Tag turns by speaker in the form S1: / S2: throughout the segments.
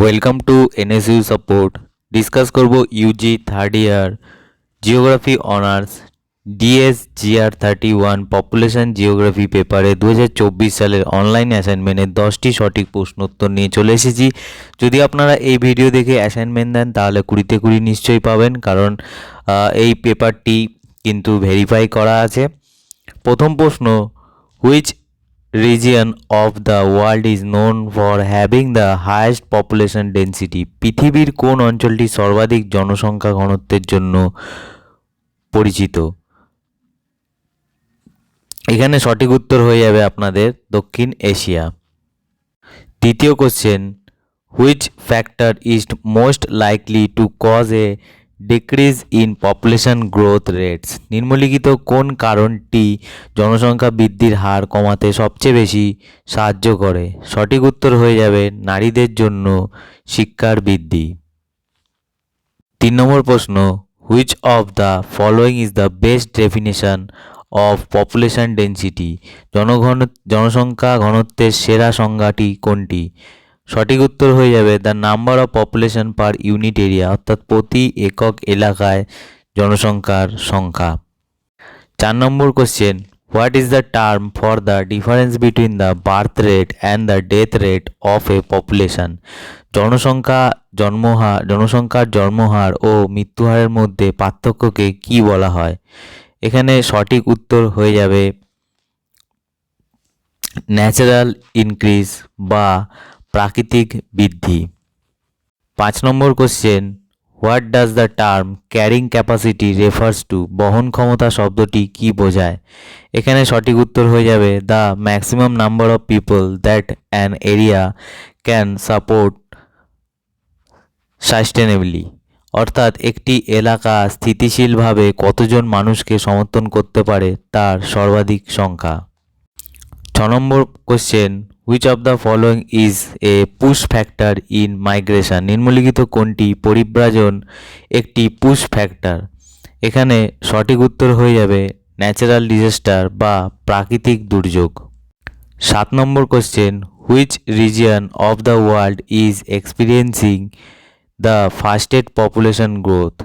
S1: Welcome to NSU support. Discuss করব UG third year geography honours DSGR 31 population geography পেপারে 2024 সালের online অ্যাসাইনমেন্টের 10টি সঠিক প্রশ্নোত্তর নিয়ে চলে এসেছি। যদি আপনারা এই ভিডিও দেখে অ্যাসাইনমেন্ট দেন তাহলে 20তে 20 নিশ্চয়ই পাবেন, কারণ এই পেপারটি কিন্তু ভেরিফাই করা আছে। প্রথম প্রশ্ন, which region of the world is known for having the highest population density? পৃথিবীর কোন অঞ্চলটি সর্বাধিক জনসংখ্যা ঘনত্বের জন্য পরিচিত? এখানে সঠিক উত্তর হয়ে যাবে আপনাদের দক্ষিণ এশিয়া। দ্বিতীয় question, which factor is most likely to cause A decrease in population growth rates? নিম্নলিখিত কোন কারণটি জনসংখ্যা বৃদ্ধির হার কমাতে সবচেয়ে বেশি সাহায্য করে? সঠিক উত্তর হয়ে যাবে নারীদের জন্য শিক্ষার বৃদ্ধি। 3 নম্বর প্রশ্ন, which of the following is the best definition of population density? জনসংখ্যা ঘনত্বের সেরা সংজ্ঞাটি কোনটি? সঠিক উত্তর হয়ে যাবে the number of population per unit area, অর্থাৎ প্রতি একক এলাকায় জনসংখ্যার সংখ্যা। 4 নম্বর question, what is the term for the difference between the birth rate and the death rate of a population? জনসংখ্যার জন্মহার ও মৃত্যুহারের মধ্যে পার্থক্যকে কি বলা হয়? এখানে সঠিক উত্তর হয়ে যাবে ন্যাচারাল ইনক্রিজ বা প্রাকৃতিক বৃদ্ধি। 5 নম্বর question, what does the term carrying capacity refers to? বহন ক্ষমতা শব্দটি কি বোঝায়? এখানে সঠিক উত্তর হয়ে যাবে the maximum number of people that an area can support সাস্টেনেবলি, অর্থাৎ একটি এলাকা স্থিতিশীলভাবে কতজন মানুষকে সমর্থন করতে পারে তার সর্বাধিক সংখ্যা। 6 নম্বর question, which of the following is a push factor in migration? নিম্নলিখিত কোনটি পরিব্রাজন একটি পুশ ফ্যাক্টর? এখানে সঠিক উত্তর হয়ে যাবে ন্যাচারাল ডিজাস্টার বা প্রাকৃতিক দুর্যোগ। 7 নম্বর question, which region of the world is experiencing the fastest population growth?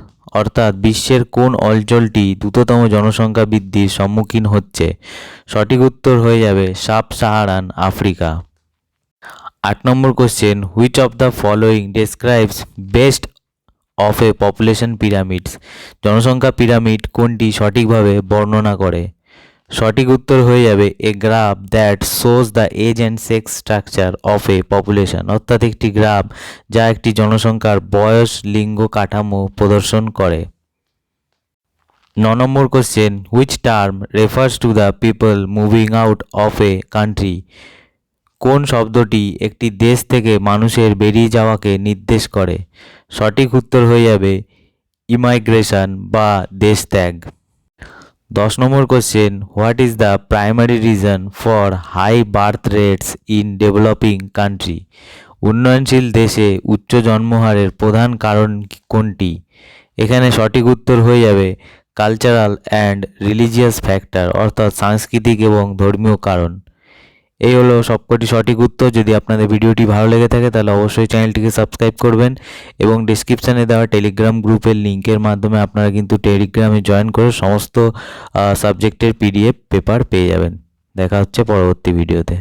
S1: অর্থাৎ বিশ্বের কোন অঞ্চলটি দ্রুততম জনসংখ্যা বৃদ্ধির সম্মুখীন হচ্ছে? সঠিক উত্তর হয়ে যাবে সাব সাহারান আফ্রিকা। 8 নম্বর question, which of the following describes best of a population pyramids? জনসংখ্যা পিরামিড কোনটি সঠিকভাবে বর্ণনা করে? সঠিক উত্তর হয়ে যাবে a graph that shows the age and sex structure of a population, অর্থাৎ একটি গ্রাফ যা একটি জনসংখ্যার বয়স লিঙ্গ কাঠামো প্রদর্শন করে। 9 নম্বর question, which term refers to the people moving out of a country? কোন শব্দটি একটি দেশ থেকে মানুষের বেরিয়ে যাওয়াকে নির্দেশ করে? সঠিক উত্তর হয়ে যাবে ইমাইগ্রেশন বা দেশত্যাগ। 10 নম্বর question, what is the primary reason for high birth rates in developing country? উন্নয়নশীল দেশে উচ্চ জন্মহারের প্রধান কারণ কোনটি? এখানে সঠিক উত্তর হয়ে যাবে কালচারাল অ্যান্ড রিলিজিয়াস ফ্যাক্টর, অর্থাৎ সাংস্কৃতিক এবং ধর্মীয় কারণ। এই হলো সবকটি সঠিক উত্তর। যদি আপনাদের ভিডিওটি ভালো লেগে থাকে তাহলে অবশ্যই চ্যানেলটিকে সাবস্ক্রাইব করবেন এবং ডিসক্রিপশানে দেওয়া টেলিগ্রাম গ্রুপের লিঙ্কের মাধ্যমে আপনারা কিন্তু টেলিগ্রামে জয়েন করে সমস্ত সাবজেক্টের PDF পেপার পেয়ে যাবেন। দেখা হচ্ছে পরবর্তী ভিডিওতে।